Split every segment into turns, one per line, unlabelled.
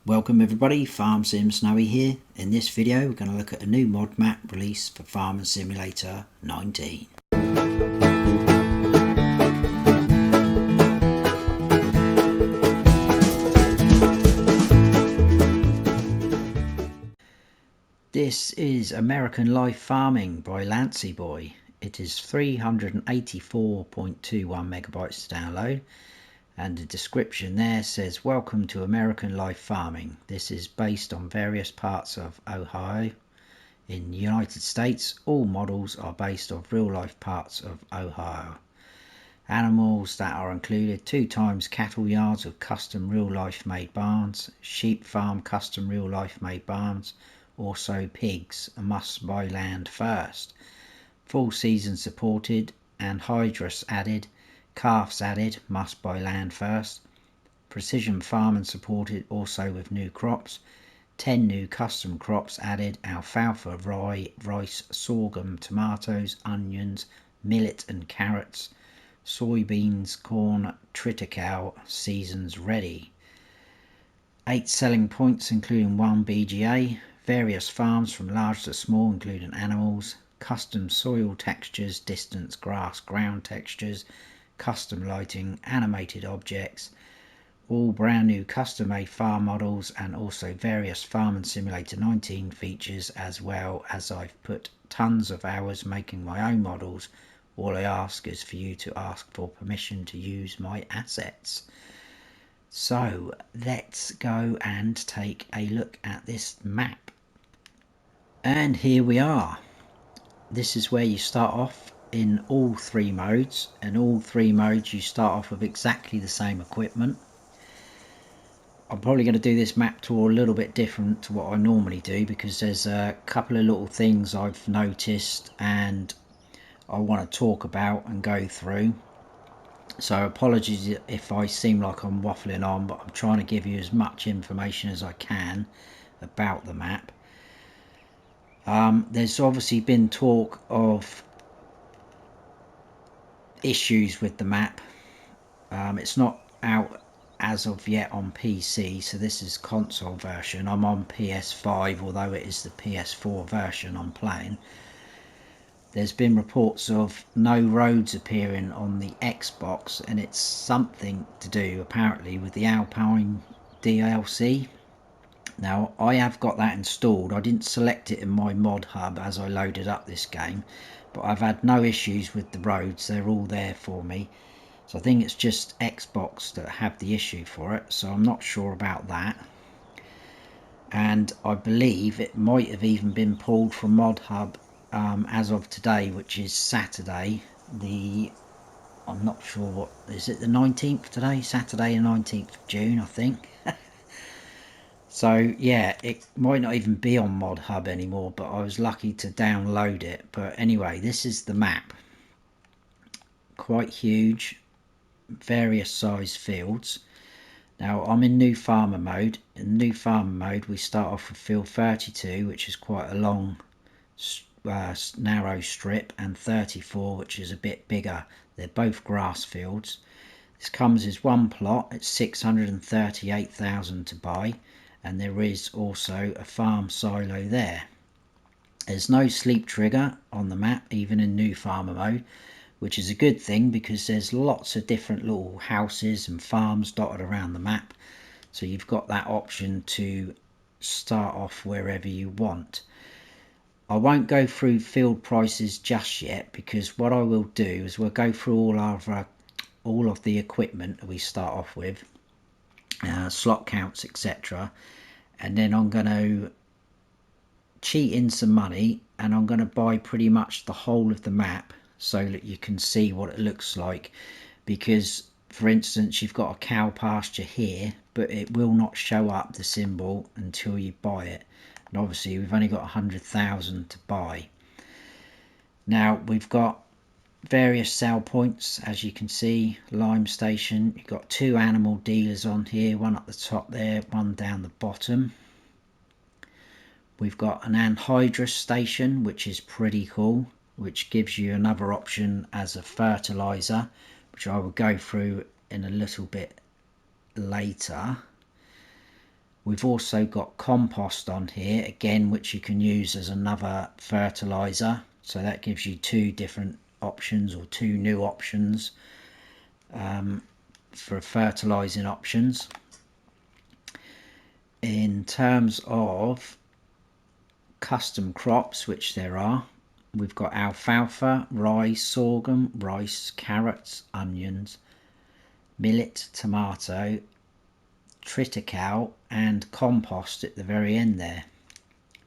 Welcome everybody, Farm Sim Snowy here. In this video we're going to look at a new mod map release for Farming Simulator 19. This is American Life Farming by Lancyboi. It is 384.21 megabytes to download. And the description there says, welcome to American Life Farming. This is based on various parts of Ohio in the United States. All models are based on real life parts of Ohio. Animals that are included: 2 times cattle yards with custom real life made barns, sheep farm custom real life made barns, also pigs, a must buy land first, full season supported, anhydrous added, calves added, must buy land first, precision farming supported also with new crops, 10 new custom crops added: alfalfa, rye, rice, sorghum, tomatoes, onions, millet and carrots, soybeans, corn, triticale, seasons ready. 8 selling points including 1 BGA, various farms from large to small including animals, custom soil textures, distance, grass, ground textures, custom lighting, animated objects, all brand new custom made farm models, and also various Farming Simulator 19 features, as well as I've put tons of hours making my own models. All I ask is for you to ask for permission to use my assets. So let's go and take a look at this map. And here we are. This is where you start off in all 3 modes, and all 3 modes you start off with exactly the same equipment. I'm probably going to do this map tour a little bit different to what I normally do, because there's a couple of little things I've noticed and I want to talk about and go through. So apologies if I seem like I'm waffling on, but I'm trying to give you as much information as I can about the map. There's obviously been talk of issues with the map. It's not out as of yet on PC, so this is console version. I'm on PS5, although it is the PS4 version I'm playing. There's been reports of no roads appearing on the Xbox, and it's something to do apparently with the Alpine DLC. Now I have got that installed. I didn't select it in my mod hub as I loaded up this game, but I've had no issues with the roads. They're all there for me. So I think it's just Xbox that have the issue for it, so I'm not sure about that. And I believe it might have even been pulled from mod hub as of today, which is Saturday, I'm not sure what is it, the 19th today, Saturday the 19th of June I think. So yeah, it might not even be on mod hub anymore, but I was lucky to download it. But anyway, this is the map. Quite huge, various size fields. Now I'm in new farmer mode. In new farmer mode we start off with field 32, which is quite a long narrow strip, and 34, which is a bit bigger. They're both grass fields. This comes as one plot. It's 638,000 to buy, and there is also a farm silo there. There's no sleep trigger on the map, even in new farmer mode, which is a good thing because there's lots of different little houses and farms dotted around the map, so you've got that option to start off wherever you want. I won't go through field prices just yet, because what I will do is we'll go through all of the equipment we start off with, slot counts, etc., and then I'm going to cheat in some money and I'm going to buy pretty much the whole of the map so that you can see what it looks like. Because for instance, you've got a cow pasture here, but it will not show up the symbol until you buy it, and obviously we've only got 100,000 to buy. Now we've got various sell points, as you can see. Lime station, you've got 2 animal dealers on here, one at the top there, one down the bottom. We've got an anhydrous station, which is pretty cool, which gives you another option as a fertilizer, which I will go through in a little bit later. We've also got compost on here again, which you can use as another fertilizer, so that gives you two different options, or two new options for fertilizing options. In terms of custom crops, which there are, we've got alfalfa, rice, sorghum, rice, carrots, onions, millet, tomato, triticale and compost at the very end there.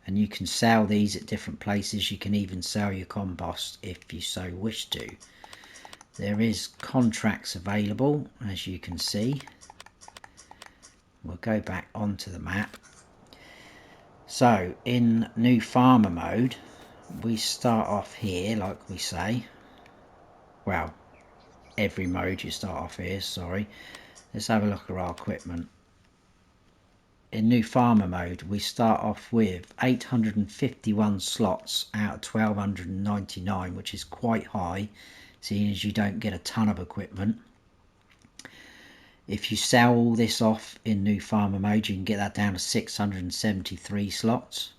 And you can sell these at different places. You can even sell your compost if you so wish to. There is contracts available, as you can see. We'll go back onto the map. So in new farmer mode, we start off here, like we say. Well, every mode you start off here, sorry. Let's have a look at our equipment. In new farmer mode, we start off with 851 slots out of 1299, which is quite high, seeing as you don't get a ton of equipment. If you sell all this off in new farmer mode, you can get that down to 673 slots.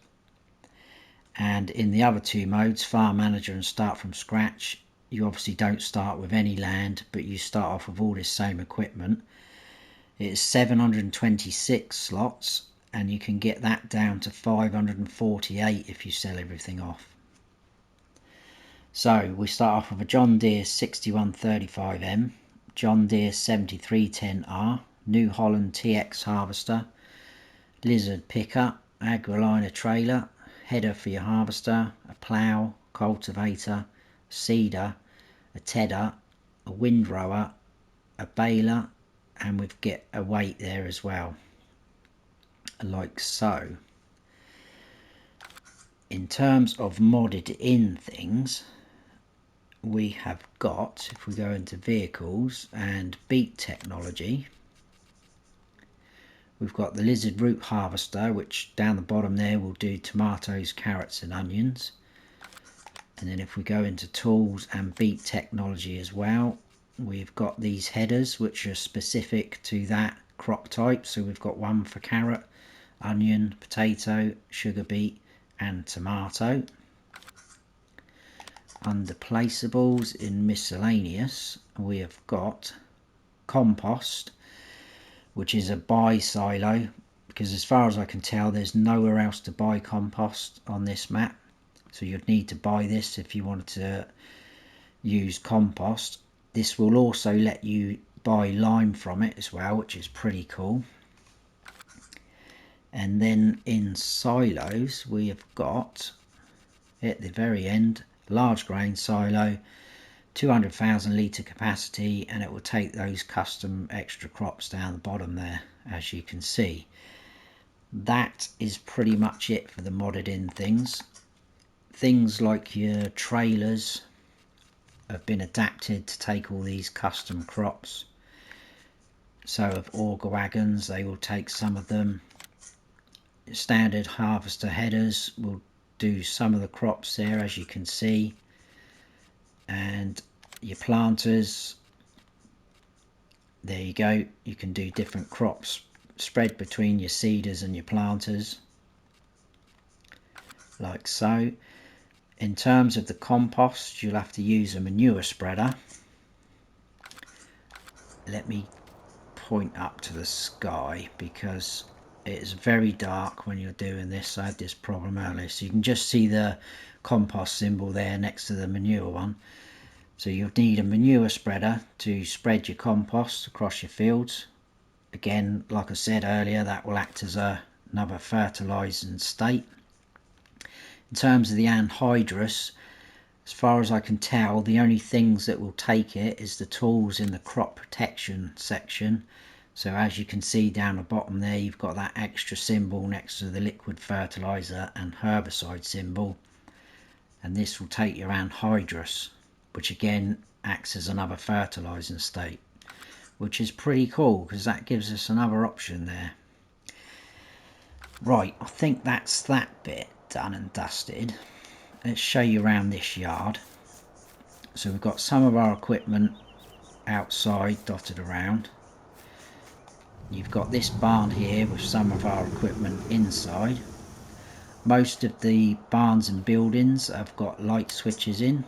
And in the other two modes, farm manager and start from scratch, you obviously don't start with any land, but you start off with all this same equipment. It's 726 slots, and you can get that down to 548 if you sell everything off. So we start off with a John Deere 6135M, John Deere 7310R, New Holland TX harvester, Lizard picker, Agroliner trailer, header for your harvester, a plough, cultivator, seeder, a tedder, a windrower, a baler, and we've got a weight there as well, like so. In terms of modded in things, we have got, if we go into vehicles and beet technology, we've got the lizard root harvester, which down the bottom there will do tomatoes, carrots and onions. And then if we go into tools and beet technology as well, we've got these headers which are specific to that crop type. So we've got one for carrot, onion, potato, sugar beet and tomato. Under placeables in miscellaneous, we have got compost, which is a buy silo, because as far as I can tell there's nowhere else to buy compost on this map. So you'd need to buy this if you wanted to use compost. This will also let you buy lime from it as well, which is pretty cool. And then in silos we have got, at the very end, large grain silo, 200,000 litre capacity, and it will take those custom extra crops down the bottom there, as you can see. That is pretty much it for the modded in things. Things like your trailers have been adapted to take all these custom crops. So of auger wagons, they will take some of them. Standard harvester headers will do some of the crops there, as you can see. And your planters, there you go, you can do different crops spread between your seeders and your planters, like so. In terms of the compost, you'll have to use a manure spreader. Let me point up to the sky because it is very dark when you're doing this. I had this problem earlier, so you can just see the compost symbol there next to the manure one. So you'll need a manure spreader to spread your compost across your fields. Again, like I said earlier, that will act as another fertilising state. In terms of the anhydrous, as far as I can tell, the only things that will take it is the tools in the crop protection section. So as you can see down the bottom there, you've got that extra symbol next to the liquid fertilizer and herbicide symbol, and this will take your anhydrous, which again acts as another fertilizing state, which is pretty cool because that gives us another option there. Right, I think that's that bit done and dusted. Let's show you around this yard. So we've got some of our equipment outside dotted around. You've got this barn here with some of our equipment inside. Most of the barns and buildings have got light switches in,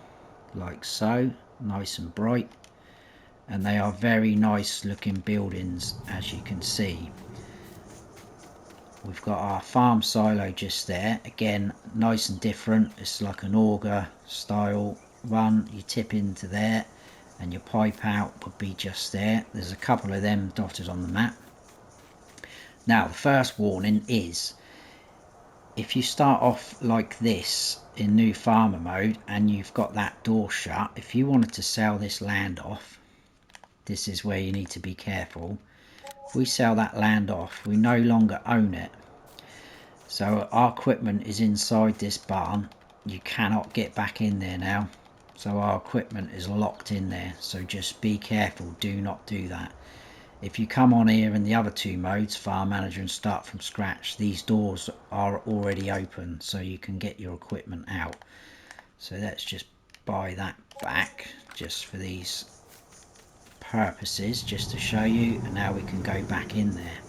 like so, nice and bright, and they are very nice looking buildings, as you can see. We've got our farm silo just there, again nice and different. It's like an auger style one. You tip into there and your pipe out would be just there. There's a couple of them dotted on the map. Now the first warning is, if you start off like this in new farmer mode and you've got that door shut, if you wanted to sell this land off, this is where you need to be careful. If we sell that land off, we no longer own it. So our equipment is inside this barn. You cannot get back in there now. So our equipment is locked in there. So just be careful, do not do that. If you come on here in the other two modes, farm manager and start from scratch, these doors are already open so you can get your equipment out. So let's just buy that back just for these purposes, just to show you, and now we can go back in there.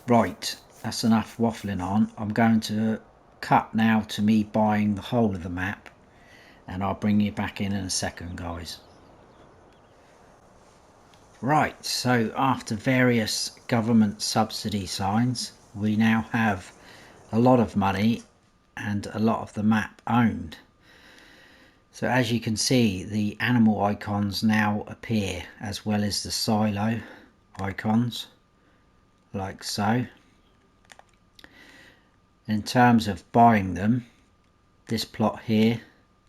Right, that's enough waffling on. I'm going to cut now to me buying the whole of the map, and I'll bring you back in a second, guys. Right, so after various government subsidy signs, we now have a lot of money and a lot of the map owned. So as you can see, the animal icons now appear, as well as the silo icons, like so. In terms of buying them, this plot here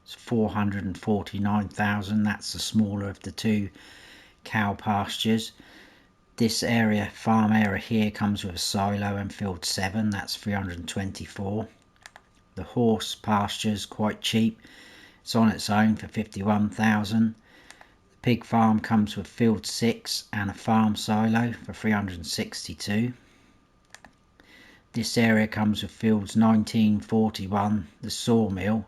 is 449,000. That's the smaller of the two cow pastures. This area, farm area here, comes with a silo and field 7. That's 324. The horse pasture is quite cheap. It's on its own for 51,000. The pig farm comes with field 6 and a farm silo for 362. This area comes with fields 19, 41, the sawmill,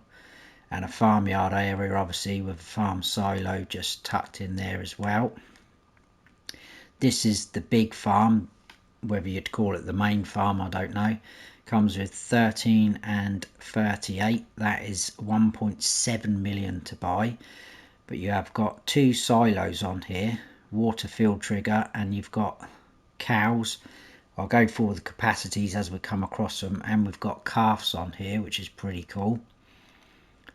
and a farmyard area, obviously, with a farm silo just tucked in there as well. This is the big farm, whether you'd call it the main farm, I don't know. Comes with 13 and 38. That is 1.7 million to buy. But you have got two silos on here, water field trigger, and you've got cows. I'll go for the capacities as we come across them, and we've got calves on here, which is pretty cool.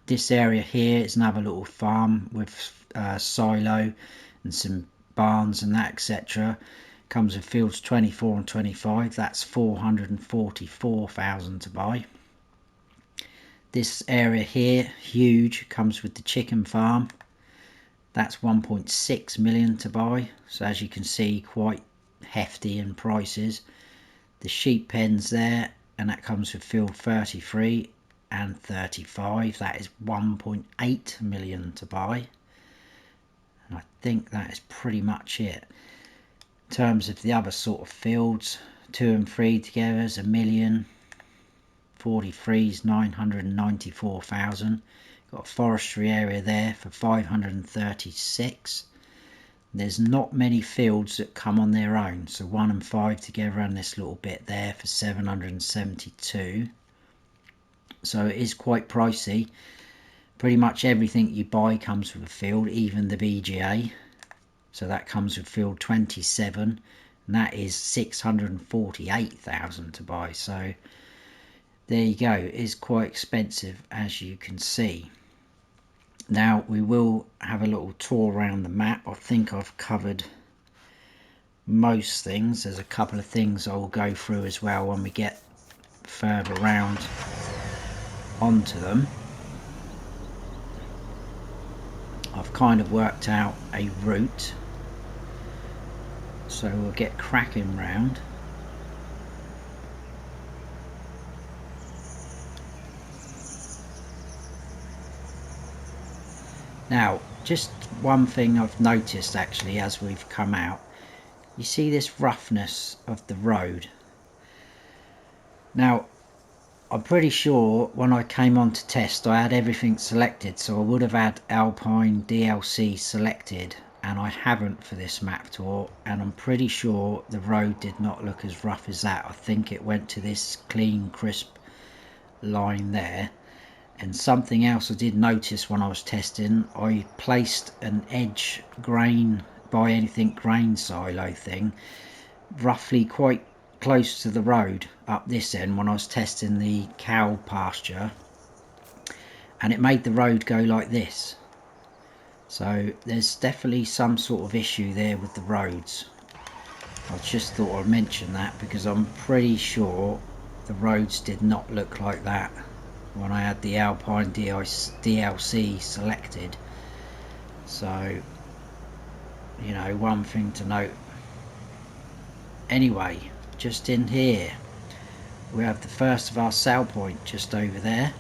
This area here is another little farm with silo and some barns and that, etc. Comes with fields 24 and 25. That's 444,000 to buy. This area here, huge, comes with the chicken farm. That's 1.6 million to buy. So as you can see, quite hefty in prices. The sheep pens there, and that comes with field 33 and 35. That is 1.8 million to buy. And I think that is pretty much it. In terms of the other sort of fields, 2 and 3 together is a million. 43 is 994,000. Got a forestry area there for 536. There's not many fields that come on their own, so 1 and 5 together and this little bit there for 772. So it is quite pricey. Pretty much everything you buy comes with a field, even the BGA. So that comes with field 27, and that is 648,000 to buy. So there you go. It is quite expensive, as you can see. Now we will have a little tour around the map. I think I've covered most things. There's a couple of things I will go through as well when we get further around onto them. I've kind of worked out a route, so we'll get cracking round. Now, just one thing I've noticed actually as we've come out, you see this roughness of the road. Now, I'm pretty sure when I came on to test I had everything selected, so I would have had Alpine DLC selected and I haven't for this map tour, and I'm pretty sure the road did not look as rough as that. I think it went to this clean crisp line there. And something else I did notice when I was testing, I placed an edge grain by anything grain silo thing roughly quite close to the road up this end when I was testing the cow pasture, and it made the road go like this. So there's definitely some sort of issue there with the roads. I just thought I'd mention that because I'm pretty sure the roads did not look like that when I had the Alpine DLC selected. So, you know, one thing to note. Anyway, just in here we have the first of our sell point just over there,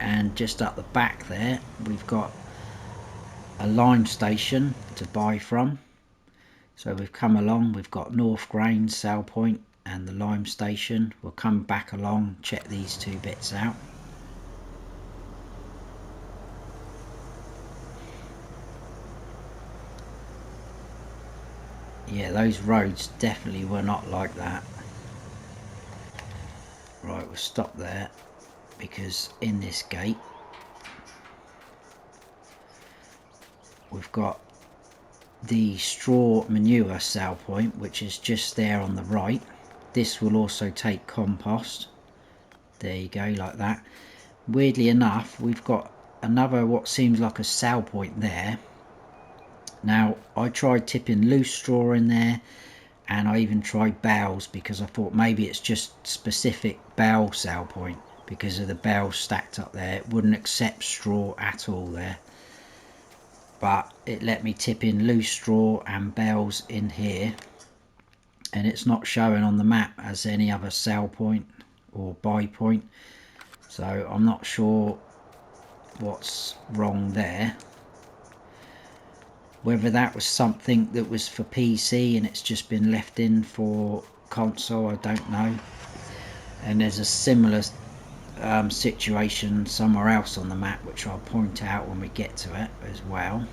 and just up the back there we've got a lime station to buy from. So we've come along, we've got North Grain sell point and the lime station. We'll come back along, check these two bits out. Yeah, those roads definitely were not like that. Right, we'll stop there because in this gate we've got the straw manure sell point, which is just there on the right. This will also take compost. There you go, like that. Weirdly enough, we've got another what seems like a sell point there. Now I tried tipping loose straw in there, and I even tried bales because I thought maybe it's just specific bale sell point because of the bales stacked up there. It wouldn't accept straw at all there, but it let me tip in loose straw and bales in here, and it's not showing on the map as any other sell point or buy point. So I'm not sure what's wrong there. Whether that was something that was for PC and it's just been left in for console, I don't know. And there's a similar situation somewhere else on the map, which I'll point out when we get to it as well.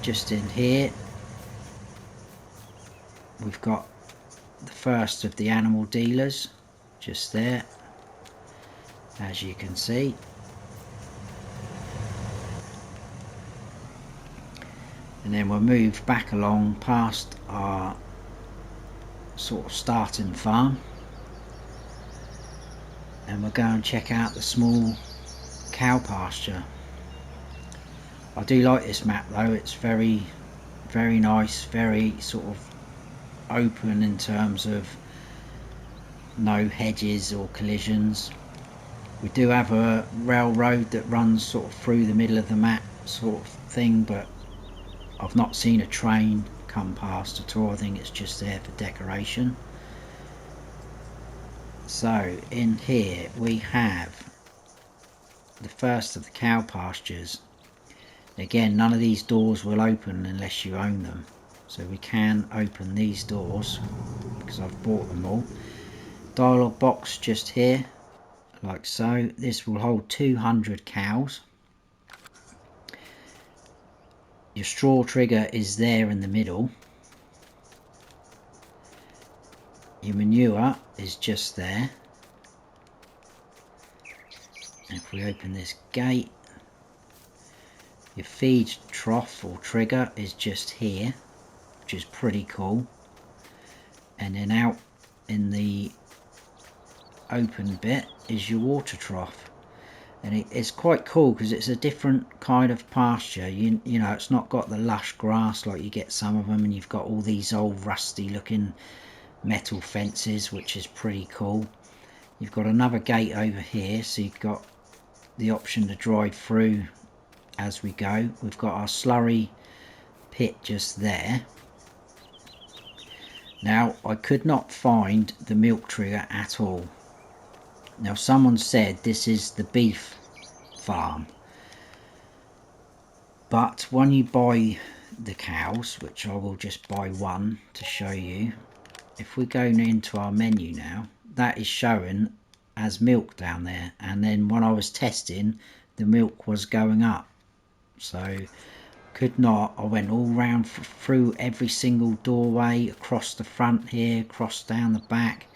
Just in here we've got the first of the animal dealers just there, as you can see. And then we'll move back along past our sort of starting farm, and we'll go and check out the small cow pasture. I do like this map though, it's very nice, very sort of open in terms of no hedges or collisions. We do have a railroad that runs sort of through the middle of the map sort of thing, but I've not seen a train come past at all. I think it's just there for decoration. So in here we have the first of the cow pastures. Again, none of these doors will open unless you own them, so we can open these doors because I've bought them all. Dialogue box just here, like so. This will hold 200 cows. Your straw trigger is there in the middle. Your manure is just there. And if we open this gate, your feed trough or trigger is just here, which is pretty cool. And then out in the open bit is your water trough. And it's quite cool because it's a different kind of pasture. You know, it's not got the lush grass like you get some of them, and you've got all these old rusty looking metal fences, which is pretty cool. You've got another gate over here, so you've got the option to drive through as we go. We've got our slurry pit just there. Now I could not find the milk trigger at all. Now someone said this is the beef farm, but when you buy the cows, which I will just buy one to show you, if we go into our menu now, that is showing as milk down there, and then when I was testing the milk was going up. so could not. I went all round through every single doorway, across the front here, across down the back,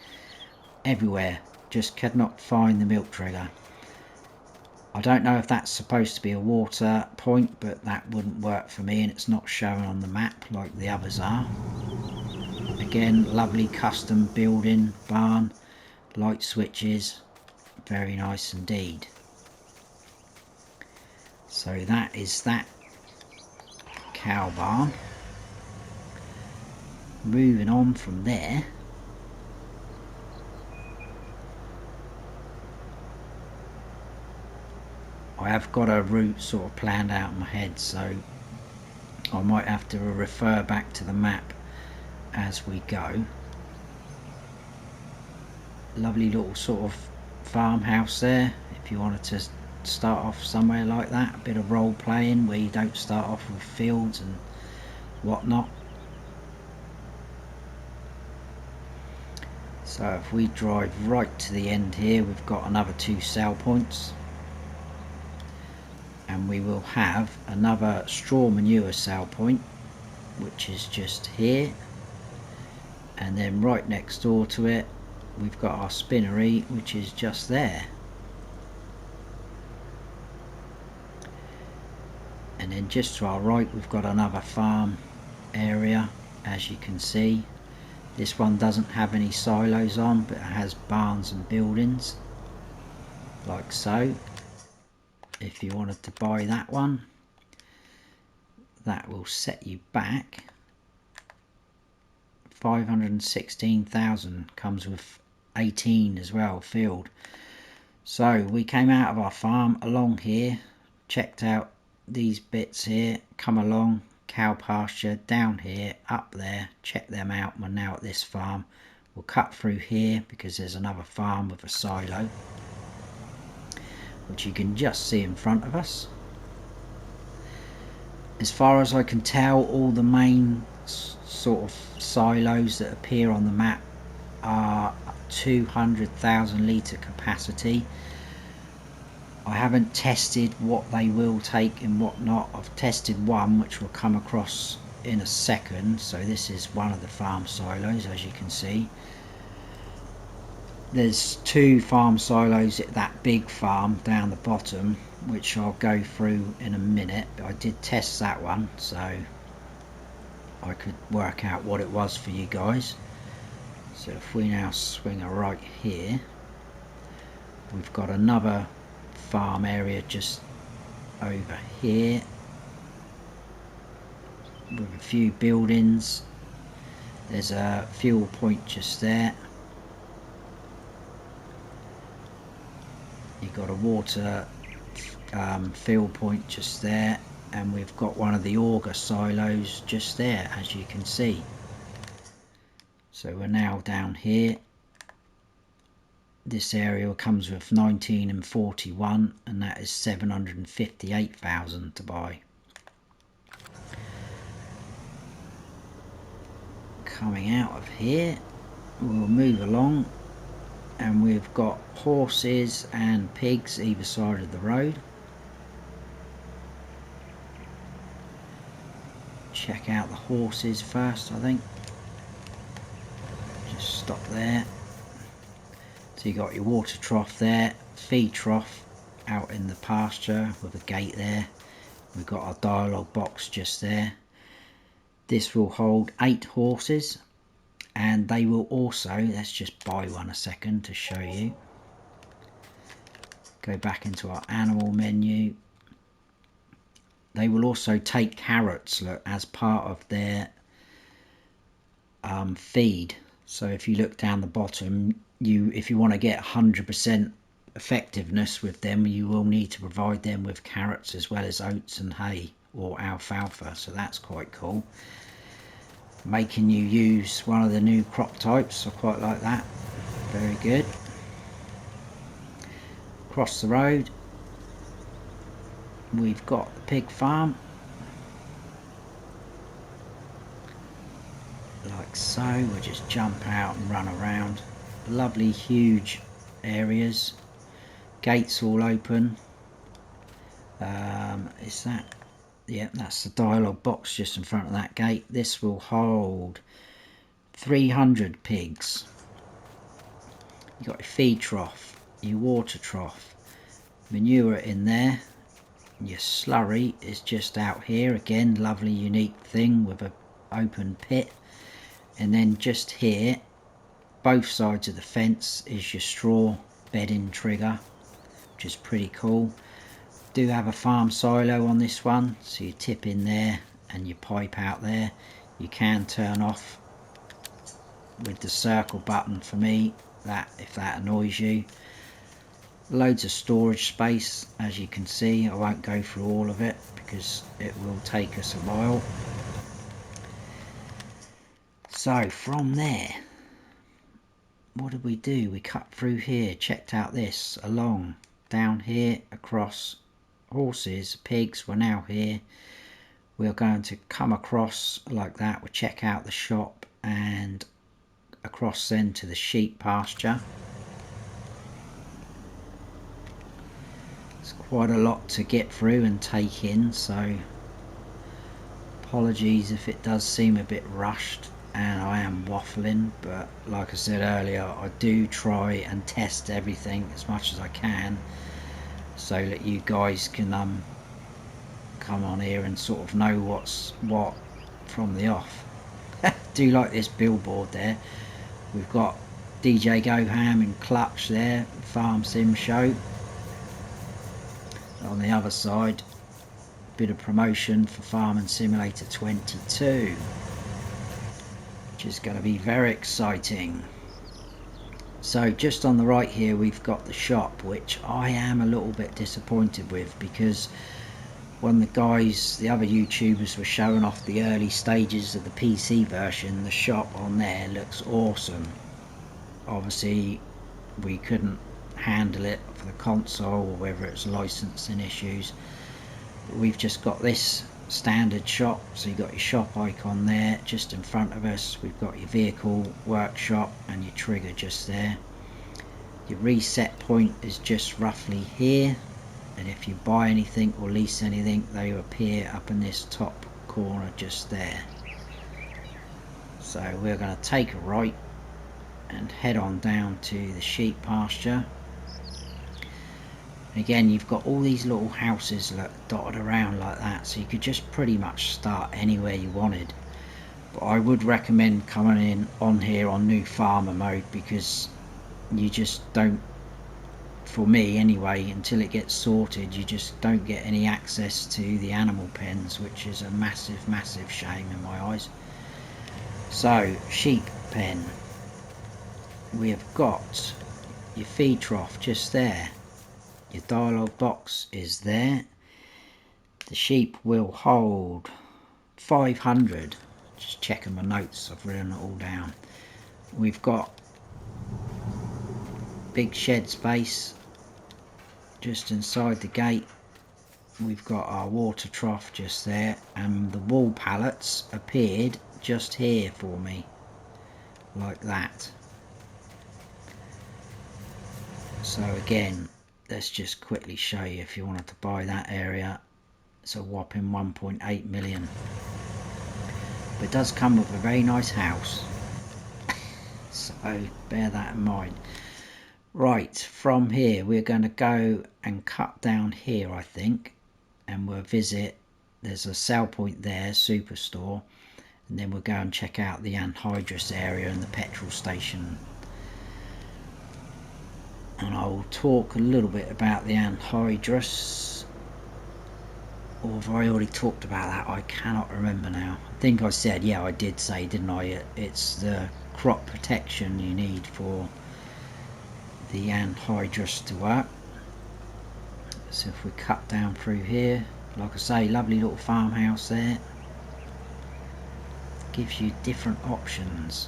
everywhere. Just could not find the milk trigger. I don't know if that's supposed to be a water point, but that wouldn't work for me, and it's not showing on the map like the others are. Again, lovely custom building, barn, light switches, very nice indeed. So that is that cow barn. Moving on from there, I have got a route sort of planned out in my head, so I might have to refer back to the map as we go. Lovely little sort of farmhouse there, if you wanted to start off somewhere like that. A bit of role playing where you don't start off with fields and whatnot. So if we drive right to the end here, we've got another 2 sell points, and we will have another straw manure sell point, which is just here, and then right next door to it we've got our spinnery, which is just there. And then just to our right we've got another farm area, as you can see. This one doesn't have any silos on, but it has barns and buildings like so. If you wanted to buy that one, that will set you back 516,000. Comes with 18 as well, field. So we came out of our farm along here, checked out these bits here, come along, cow pasture down here, up there, check them out. We're now at this farm. We'll cut through here because there's another farm with a silo, which you can just see in front of us. As far as I can tell, all the main sort of silos that appear on the map are 200,000 litre capacity. I haven't tested what they will take and what not. I've tested one which will come across in a second. So this is one of the farm silos, as you can see. There's 2 farm silos at that big farm down the bottom, which I'll go through in a minute. But I did test that one, so I could work out what it was for you guys. So if we now swing a right here, we've got another farm area just over here with a few buildings. There's a fuel point just there. You've got a water fill point just there, and we've got one of the auger silos just there, as you can see. So we're now down here. This area comes with 19 and 41, and that is 758,000 to buy. Coming out of here, we'll move along, and we've got horses and pigs either side of the road. Check out the horses first, I think. Just stop there. So you got your water trough there, feed trough out in the pasture with a gate there. We've got our dialogue box just there. This will hold 8 horses, and they will also, let's just buy one a second to show you. Go back into our animal menu. They will also take carrots, look, as part of their feed. So if you look down the bottom, if you want to get 100% effectiveness with them, you will need to provide them with carrots as well as oats and hay or alfalfa. So that's quite cool. Making you use one of the new crop types. I quite like that. Very good. Across the road, we've got the pig farm. Like so. We'll just jump out and run around. Lovely huge areas. Gates all open. Is that Yeah, that's the dialogue box just in front of that gate. This will hold 300 pigs. You've got your feed trough, your water trough, manure in there. Your slurry is just out here. Again, lovely unique thing with an open pit. And then just here, both sides of the fence, is your straw bedding trigger, which is pretty cool. Do have a farm silo on this one, so you tip in there and you pipe out there. You can turn off with the circle button for me, that if that annoys you. Loads of storage space, as you can see. I won't go through all of it because it will take us a while. So from there, what did we do? We cut through here, checked out this, along, down here, across. Horses, pigs were now here. We're going to come across like that. We'll check out the shop and across then to the sheep pasture. It's quite a lot to get through and take in, so apologies if it does seem a bit rushed and I am waffling, but like I said earlier, I do try and test everything as much as I can so that you guys can come on here and sort of know what's what from the off. Do like this billboard there. We've got DJ Goham and Clutch there, Farm Sim Show. On the other side, bit of promotion for Farming Simulator 22, which is going to be very exciting. So just on the right here we've got the shop, which I am a little bit disappointed with, because when the guys, the other YouTubers, were showing off the early stages of the PC version, the shop on there looks awesome. Obviously we couldn't handle it for the console, or whether it's licensing issues. But we've just got this standard shop, so you've got your shop icon there just in front of us. We've got your vehicle workshop and your trigger just there. Your reset point is just roughly here, and if you buy anything or lease anything, they appear up in this top corner just there. So we're going to take a right and head on down to the sheep pasture. Again, you've got all these little houses dotted around like that, so you could just pretty much start anywhere you wanted. But I would recommend coming in on here on new farmer mode, because you just don't, for me anyway, until it gets sorted, you just don't get any access to the animal pens, which is a massive shame in my eyes. So, sheep pen. We have got your feed trough just there. Your dialogue box is there. The sheep will hold 500. Just checking my notes, I've written it all down. We've got big shed space just inside the gate. We've got our water trough just there, and the wool pallets appeared just here for me, like that. So again, let's just quickly show you, if you wanted to buy that area, it's a whopping 1.8 million. But it does come with a very nice house, so bear that in mind. Right, from here we're going to go and cut down here, I think, and we'll visit, there's a sell point there, superstore, and then we'll go and check out the Anhydrous area and the petrol station. And I will talk a little bit about the Anhydrous, or have I already talked about that? I cannot remember now. I think I said, yeah, I did say, didn't I? It's the crop protection you need for the Anhydrous to work. So if we cut down through here, like I say, lovely little farmhouse there. Gives you different options.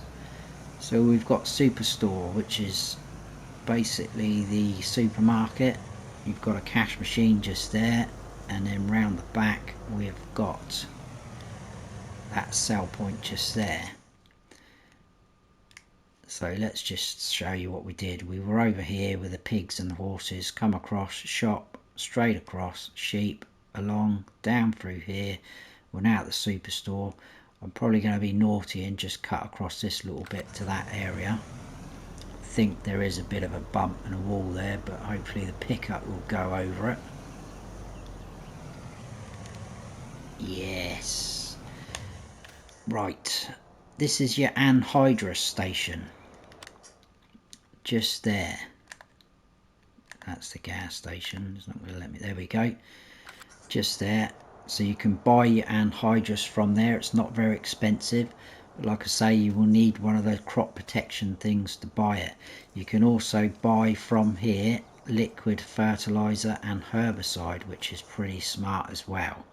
So we've got Superstore, which is basically the supermarket. You've got a cash machine just there, and then round the back we've got that sell point just there. So let's just show you what we did. We were over here with the pigs and the horses, come across, shop, straight across, sheep, along down through here. We're now at the superstore. I'm probably going to be naughty and just cut across this little bit to that area. I think there is a bit of a bump and a wall there, but hopefully the pickup will go over it. Yes. Right, this is your anhydrous station. Just there. That's the gas station. It's not going to let me. There we go. Just there. So you can buy your anhydrous from there. It's not very expensive. But like I say, you will need one of those crop protection things to buy it. You can also buy from here liquid fertilizer and herbicide, which is pretty smart as well.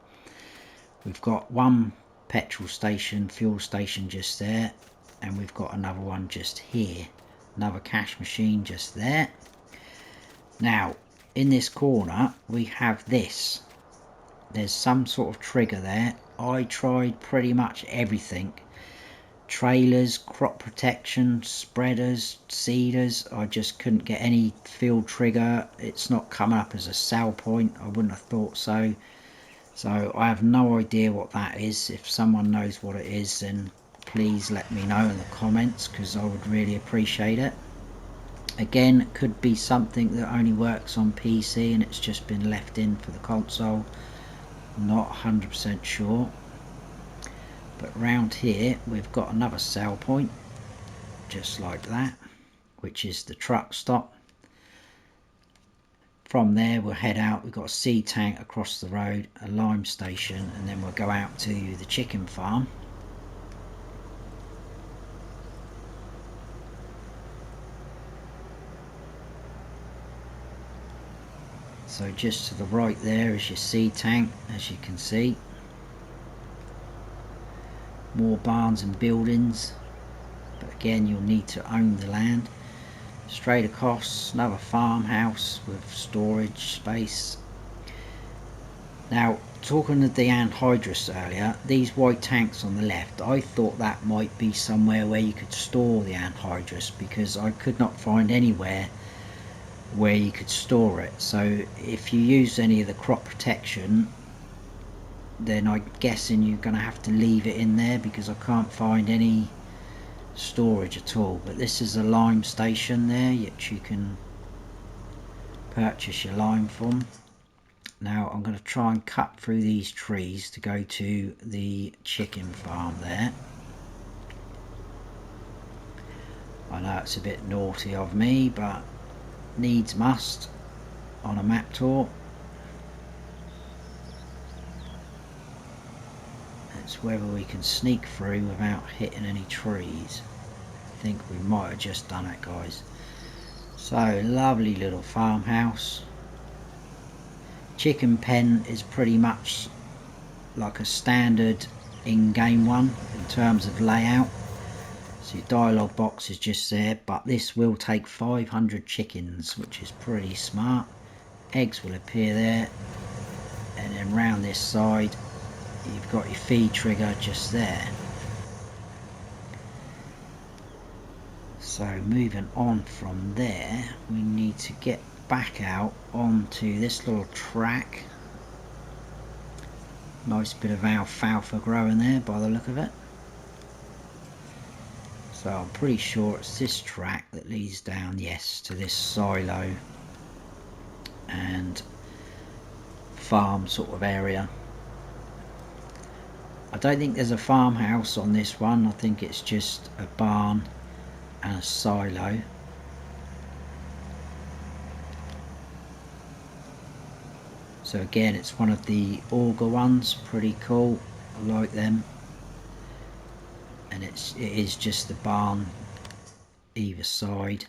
We've got one petrol station, fuel station just there, and we've got another one just here. Another cash machine just there. Now, in this corner, we have this. There's some sort of trigger there. I tried pretty much everything. Trailers, crop protection, spreaders, seeders. I just couldn't get any field trigger. It's not coming up as a sell point. I wouldn't have thought so. So I have no idea what that is. If someone knows what it is, then please let me know in the comments, because I would really appreciate it. Again, it could be something that only works on PC and it's just been left in for the console. Not 100% sure. But round here we've got another sell point, just like that, which is the truck stop. From there we'll head out. We've got a seed tank across the road, a lime station, and then we'll go out to the chicken farm. So just to the right there is your seed tank, as you can see. More barns and buildings, but again you'll need to own the land. Straight across, another farmhouse with storage space. Now, talking of the anhydrous earlier, these white tanks on the left, I thought that might be somewhere where you could store the anhydrous, because I could not find anywhere where you could store it. So if you use any of the crop protection, then I'm guessing you're going to have to leave it in there, because I can't find any storage at all. But this is a lime station there, which you can purchase your lime from. Now I'm going to try and cut through these trees to go to the chicken farm there. I know it's a bit naughty of me, but needs must on a map tour. It's whether we can sneak through without hitting any trees. I think we might have just done it, guys. So, lovely little farmhouse. Chicken pen is pretty much like a standard in-game one in terms of layout. So your dialogue box is just there, but this will take 500 chickens, which is pretty smart. Eggs will appear there, and then round this side you've got your feed trigger just there. So moving on from there, we need to get back out onto this little track. Nice bit of alfalfa growing there by the look of it. So I'm pretty sure it's this track that leads down, yes, to this silo and farm sort of area. I don't think there's a farmhouse on this one. I think it's just a barn and a silo. So again, it's one of the auger ones, pretty cool. I like them. And it is just the barn either side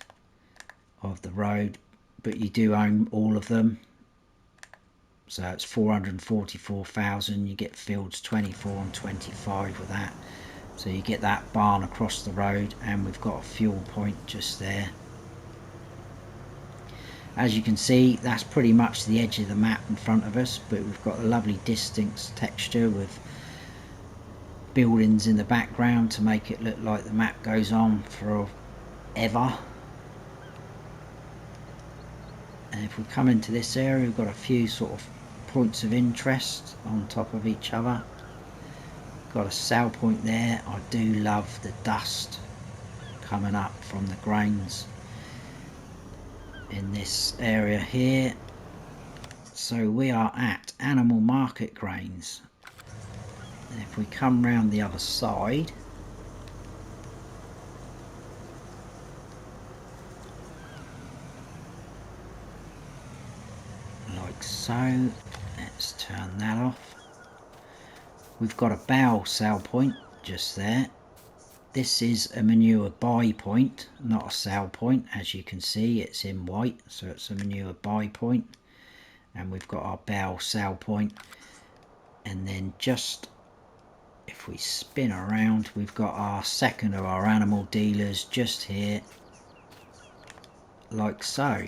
of the road, but you do own all of them. So it's 444,000. You get fields 24 and 25 with that. So you get that barn across the road, and we've got a fuel point just there. As you can see, that's pretty much the edge of the map in front of us, but we've got a lovely distinct texture with buildings in the background to make it look like the map goes on forever. And if we come into this area, we've got a few sort of points of interest on top of each other. Got a sale point there. I do love the dust coming up from the grains in this area here. So we are at animal market grains. And if we come round the other side, like so, let's turn that off. We've got a bale sale point just there. This is a manure buy point, not a sale point. As you can see, it's in white, so it's a manure buy point. And we've got our bale sale point. And then just if we spin around, we've got our second of our animal dealers just here, like so.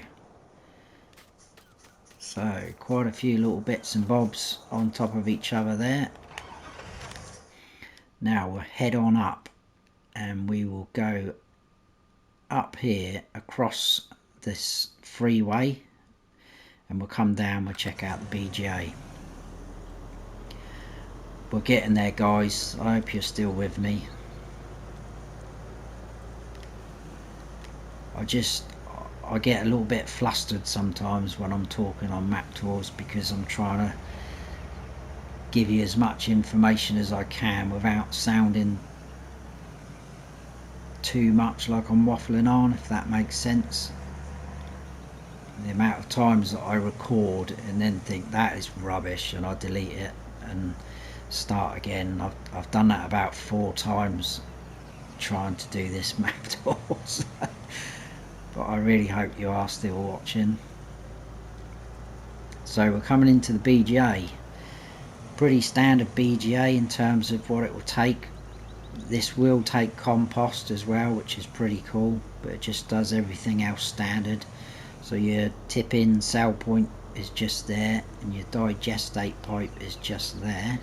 So quite a few little bits and bobs on top of each other there. Now we'll head on up and we will go up here across this freeway, and we'll come down, we'll check out the BGA. We're getting there, guys. I hope you're still with me. I get a little bit flustered sometimes when I'm talking on map tours, because I'm trying to give you as much information as I can without sounding too much like I'm waffling on, if that makes sense. The amount of times that I record and then think that is rubbish and I delete it and start again. I've done that about 4 times trying to do this map tour. But I really hope you are still watching. So we're coming into the BGA. Pretty standard BGA in terms of what it will take. This will take compost as well, which is pretty cool, but it just does everything else standard. So your tip in sale point is just there, and your digestate pipe is just there.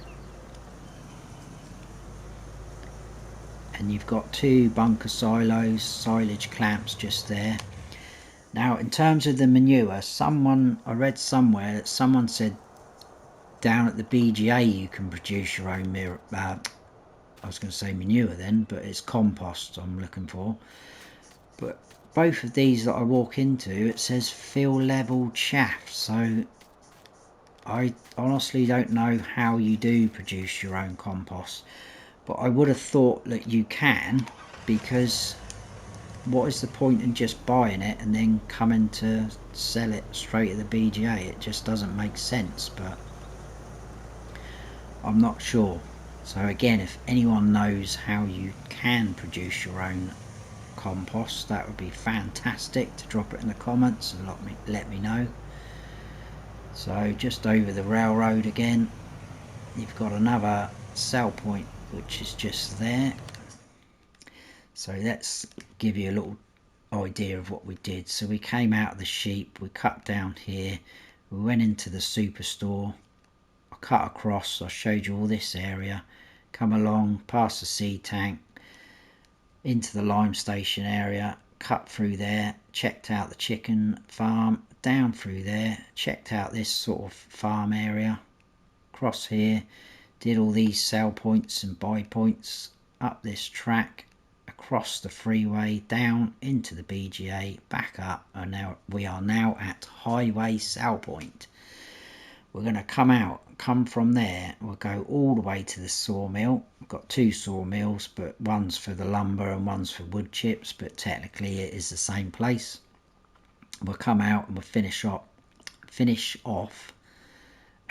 And you've got 2 bunker silos, silage clamps just there. Now in terms of the manure, I read somewhere that someone said down at the BGA you can produce your own I was going to say manure then, but it's compost I'm looking for. But both of these that I walk into, it says fill level chaff, so I honestly don't know how you do produce your own compost, but I would have thought that you can, because what is the point in just buying it and then coming to sell it straight at the BGA? It just doesn't make sense, but I'm not sure. So again, if anyone knows how you can produce your own compost, that would be fantastic to drop it in the comments and let me know. So just over the railroad again, you've got another sell point which is just there. So let's give you a little idea of what we did. So we came out of the sheep, we cut down here, we went into the superstore, I cut across, I showed you all this area, come along past the seed tank into the lime station area, cut through there, checked out the chicken farm, down through there, checked out this sort of farm area, across here, did all these sell points and buy points, up this track, across the freeway, down into the BGA, back up, and now we are now at highway sell point. We're going to come from there, we'll go all the way to the sawmill. We've got 2 sawmills, but one's for the lumber and one's for wood chips, but technically it is the same place. We'll come out and we'll finish off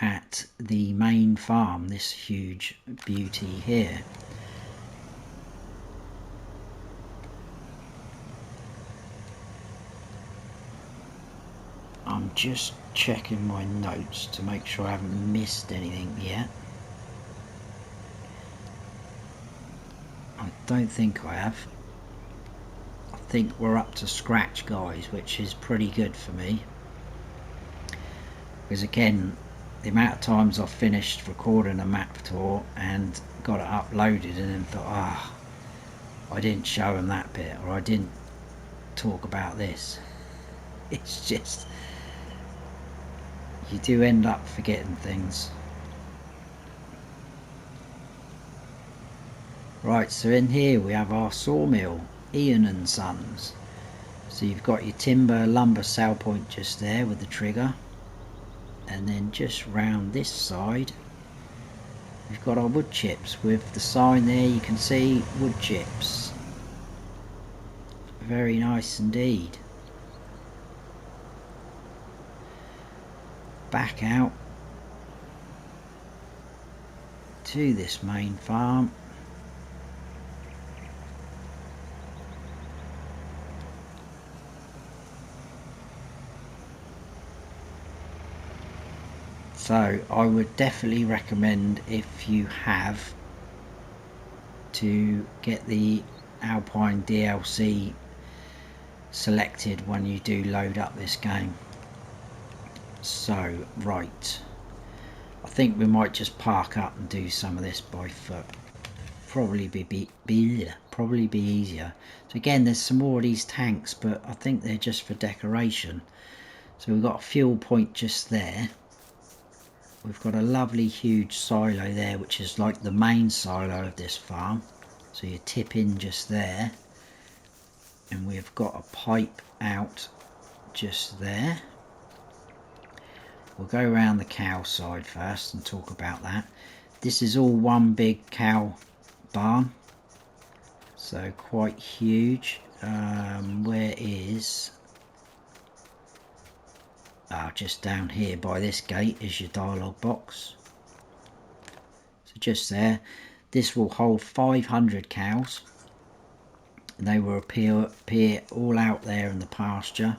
at the main farm, this huge beauty here. I'm just checking my notes to make sure I haven't missed anything yet. I don't think I have. I think we're up to scratch, guys, which is pretty good for me. Because again, the amount of times I've finished recording a map tour and got it uploaded and then thought, I didn't show them that bit, or I didn't talk about this. It's just, you do end up forgetting things. Right, so in here we have our sawmill, Ian and Sons. So you've got your timber lumber sale point just there with the trigger, and then just round this side we've got our wood chips with the sign there. You can see wood chips. Very nice indeed. Back out to this main farm. So I would definitely recommend, if you have, to get the Alpine DLC selected when you do load up this game. So right, I think we might just park up and do some of this by foot. Probably be easier. So again, there's some more of these tanks, but I think they're just for decoration. So we've got a fuel point just there. We've got a lovely huge silo there, which is like the main silo of this farm. So you tip in just there, and we've got a pipe out just there. We'll go around the cow side first and talk about that. This is all one big cow barn, so quite huge. Where is just down here by this gate is your dialogue box. So just there, this will hold 500 cows. They will appear all out there in the pasture.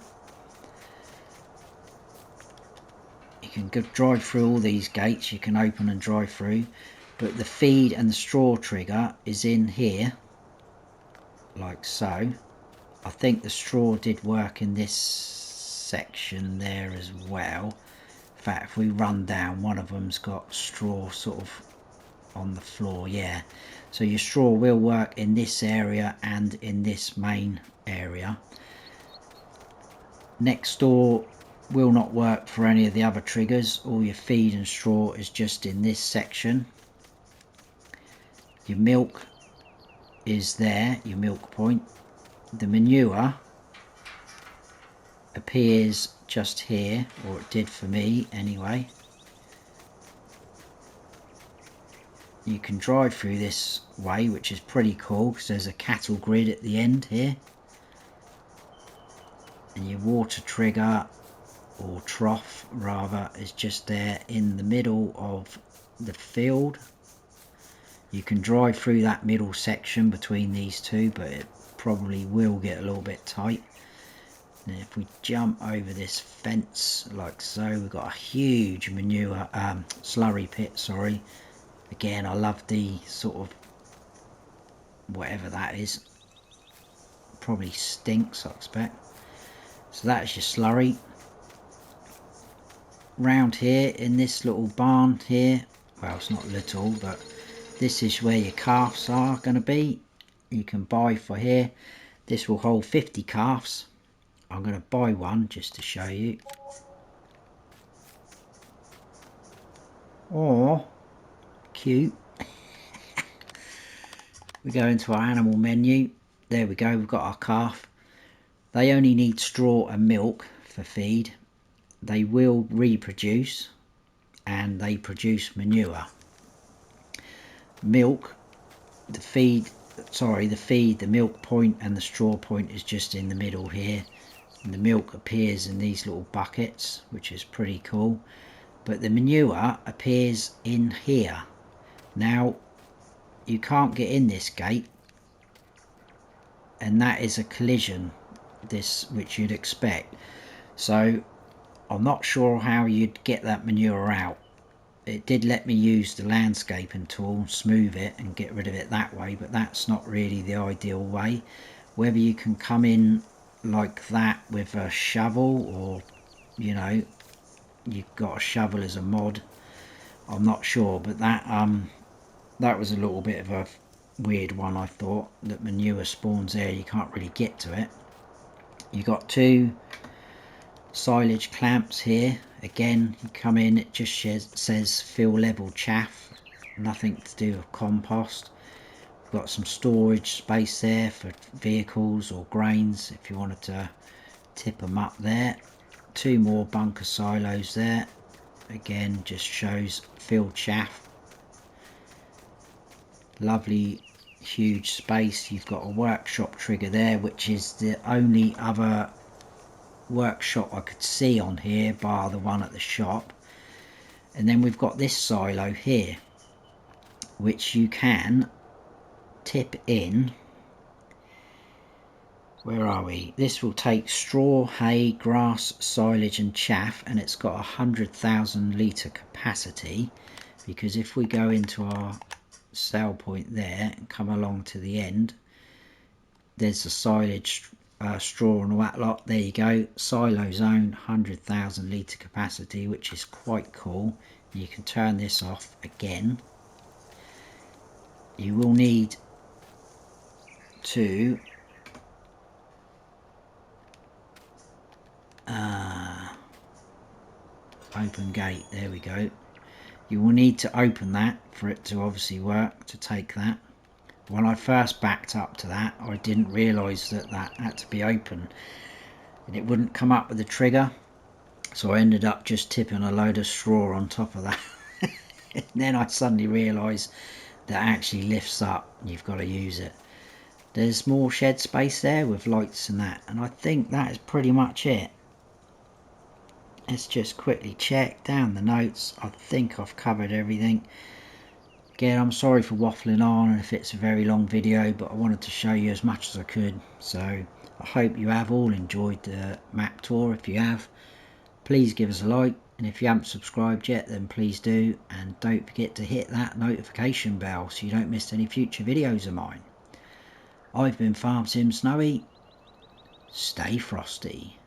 You can go drive through all these gates, you can open and drive through, but the feed and the straw trigger is in here, like so. I think the straw did work in this section there as well. In fact, if we run down, one of them's got straw sort of on the floor, yeah. So your straw will work in this area and in this main area. Next door will not work for any of the other triggers. All your feed and straw is just in this section. Your milk is there, your milk point. The manure appears just here, or it did for me anyway. You can drive through this way, which is pretty cool because there's a cattle grid at the end here, and your water trigger, or trough rather, is just there in the middle of the field. You can drive through that middle section between these two, but it probably will get a little bit tight. And if we jump over this fence like so, we've got a huge manure slurry pit, sorry. Again, I love the sort of whatever that is, probably stinks I expect. So that's your slurry. Round here in this little barn here, well, it's not little, but this is where your calves are going to be. You can buy for here. This will hold 50 calves. I'm going to buy one just to show you. Oh, cute. We go into our animal menu. There we go, we've got our calf. They only need straw and milk for feed. They will reproduce, and they produce manure. Milk, the feed, the milk point and the straw point is just in the middle here. And the milk appears in these little buckets, which is pretty cool. But the manure appears in here. Now, you can't get in this gate, and that is a collision, this, which you'd expect. So I'm not sure how you'd get that manure out. It did let me use the landscaping tool, smooth it and get rid of it that way, but that's not really the ideal way. Whether you can come in like that with a shovel, or you know, you've got a shovel as a mod, I'm not sure. But that was a little bit of a weird one. I thought that manure spawns there, you can't really get to it. You got two silage clamps here, Again, you come in, it just says fill level chaff, nothing to do with compost. We've got some storage space there for vehicles or grains if you wanted to tip them up there. 2 more bunker silos there. Again, just shows filled chaff. Lovely huge space. You've got a workshop trigger there, which is the only other workshop I could see on here bar the one at the shop. And then we've got this silo here, which you can tip in. Where are we? This will take straw, hay, grass, silage and chaff, and it's got 100,000 litre capacity, because if we go into our sale point there and come along to the end, there's the silage, straw and all that lot. There you go, silo zone, 100,000 litre capacity, which is quite cool. You can turn this off again. You will need to open gate, there we go. You will need to open that for it to obviously work, to take that. When I first backed up to that, I didn't realise that that had to be open and it wouldn't come up with the trigger, so I ended up just tipping a load of straw on top of that. And then I suddenly realised that actually lifts up, you've got to use it. There's more shed space there with lights and that, and I think that is pretty much it. Let's just quickly check down the notes. I think I've covered everything. Again, I'm sorry for waffling on and if it's a very long video, but I wanted to show you as much as I could. So I hope you have all enjoyed the map tour. If you have, please give us a like, and if you haven't subscribed yet, then please do, and don't forget to hit that notification bell so you don't miss any future videos of mine. I've been Farm Sim Snowy. Stay frosty.